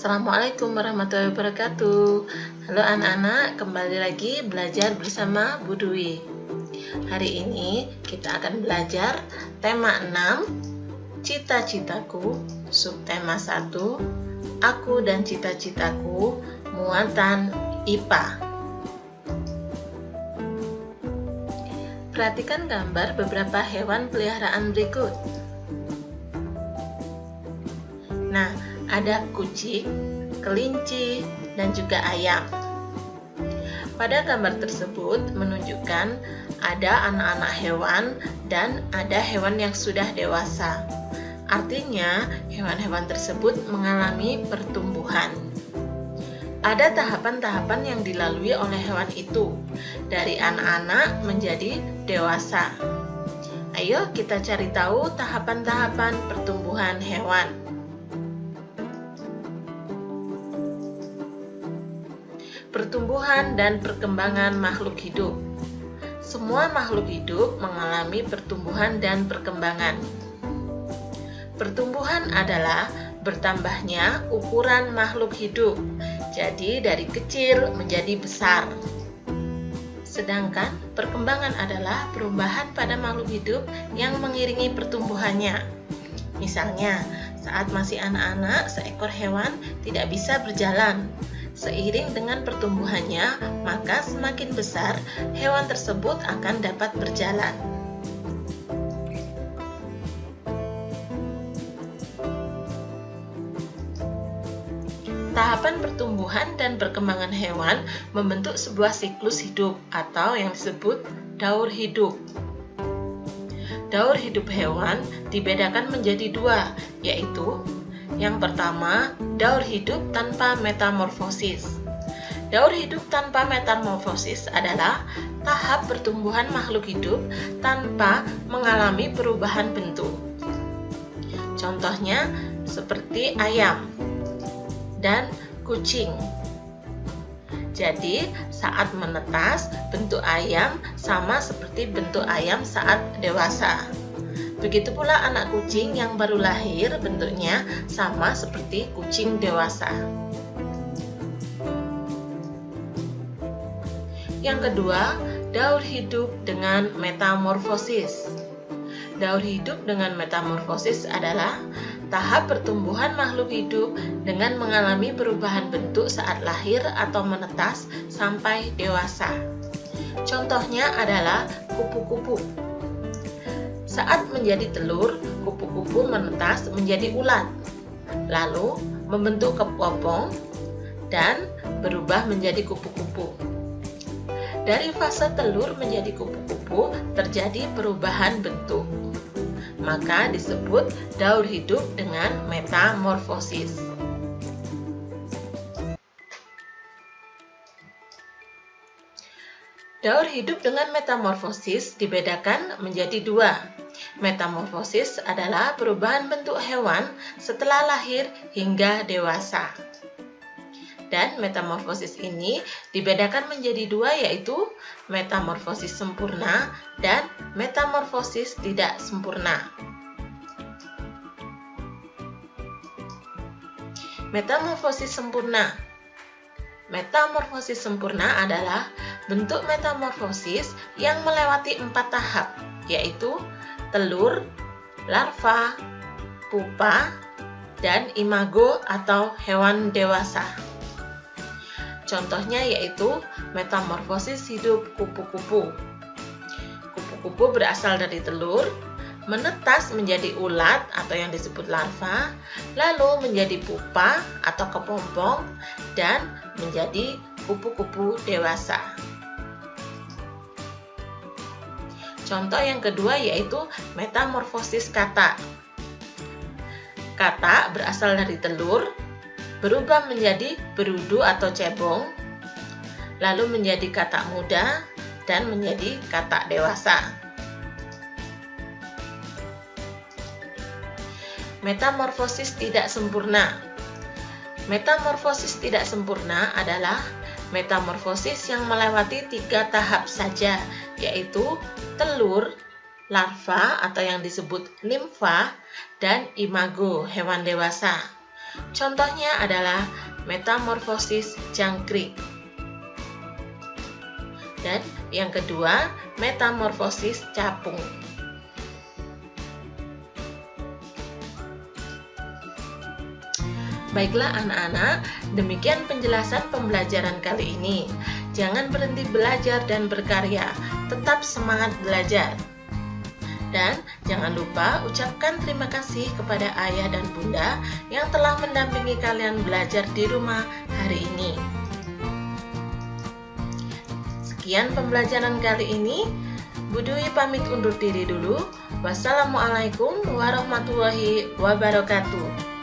Assalamualaikum warahmatullahi wabarakatuh. Halo anak-anak, kembali lagi belajar bersama Bu Dwi. Hari ini kita akan belajar tema 6, Cita-citaku, subtema 1, Aku dan cita-citaku, muatan IPA. Perhatikan gambar beberapa hewan peliharaan berikut. Nah, ada kucing, kelinci, dan juga ayam. Pada gambar tersebut menunjukkan ada anak-anak hewan dan ada hewan yang sudah dewasa. Artinya, hewan-hewan tersebut mengalami pertumbuhan. Ada tahapan-tahapan yang dilalui oleh hewan itu, dari anak-anak menjadi dewasa. Ayo kita cari tahu tahapan-tahapan pertumbuhan hewan. Pertumbuhan dan perkembangan makhluk hidup. Semua makhluk hidup mengalami pertumbuhan dan perkembangan. Pertumbuhan adalah bertambahnya ukuran makhluk hidup, jadi dari kecil menjadi besar. Sedangkan perkembangan adalah perubahan pada makhluk hidup yang mengiringi pertumbuhannya. Misalnya, saat masih anak-anak, seekor hewan tidak bisa berjalan. Seiring dengan pertumbuhannya, maka semakin besar hewan tersebut akan dapat berjalan. Tahapan pertumbuhan dan perkembangan hewan membentuk sebuah siklus hidup atau yang disebut daur hidup. Daur hidup hewan dibedakan menjadi dua, yaitu yang pertama, daur hidup tanpa metamorfosis. Daur hidup tanpa metamorfosis adalah tahap pertumbuhan makhluk hidup tanpa mengalami perubahan bentuk. Contohnya seperti ayam dan kucing. Jadi, saat menetas, bentuk ayam sama seperti bentuk ayam saat dewasa. Begitu pula anak kucing yang baru lahir, bentuknya sama seperti kucing dewasa. Yang kedua, daur hidup dengan metamorfosis. Daur hidup dengan metamorfosis adalah tahap pertumbuhan makhluk hidup dengan mengalami perubahan bentuk saat lahir atau menetas sampai dewasa. Contohnya adalah kupu-kupu. Saat menjadi telur, kupu-kupu menetas menjadi ulat, lalu membentuk kepompong dan berubah menjadi kupu-kupu. Dari fase telur menjadi kupu-kupu terjadi perubahan bentuk, maka disebut daur hidup dengan metamorfosis. Daur hidup dengan metamorfosis dibedakan menjadi dua. Metamorfosis adalah perubahan bentuk hewan setelah lahir hingga dewasa. Dan metamorfosis ini dibedakan menjadi dua, yaitu metamorfosis sempurna dan metamorfosis tidak sempurna. Metamorfosis sempurna. Metamorfosis sempurna adalah bentuk metamorfosis yang melewati 4 tahap, yaitu telur, larva, pupa, dan imago atau hewan dewasa. Contohnya yaitu metamorfosis hidup kupu-kupu. Kupu-kupu berasal dari telur, menetas menjadi ulat atau yang disebut larva, lalu menjadi pupa atau kepompong, dan menjadi kupu-kupu dewasa. Contoh yang kedua yaitu metamorfosis katak. Katak berasal dari telur, berubah menjadi berudu atau cebong, lalu menjadi katak muda, dan menjadi katak dewasa. Metamorfosis tidak sempurna. Metamorfosis tidak sempurna adalah metamorfosis yang melewati 3 tahap saja, yaitu telur, larva atau yang disebut nimfa, dan imago, hewan dewasa. Contohnya adalah metamorfosis jangkrik. Dan yang kedua, metamorfosis capung. Baiklah anak-anak, demikian penjelasan pembelajaran kali ini. Jangan berhenti belajar dan berkarya, tetap semangat belajar. Dan jangan lupa ucapkan terima kasih kepada ayah dan bunda yang telah mendampingi kalian belajar di rumah hari ini. Sekian pembelajaran kali ini. Bu Dwi pamit undur diri dulu. Wassalamualaikum warahmatullahi wabarakatuh.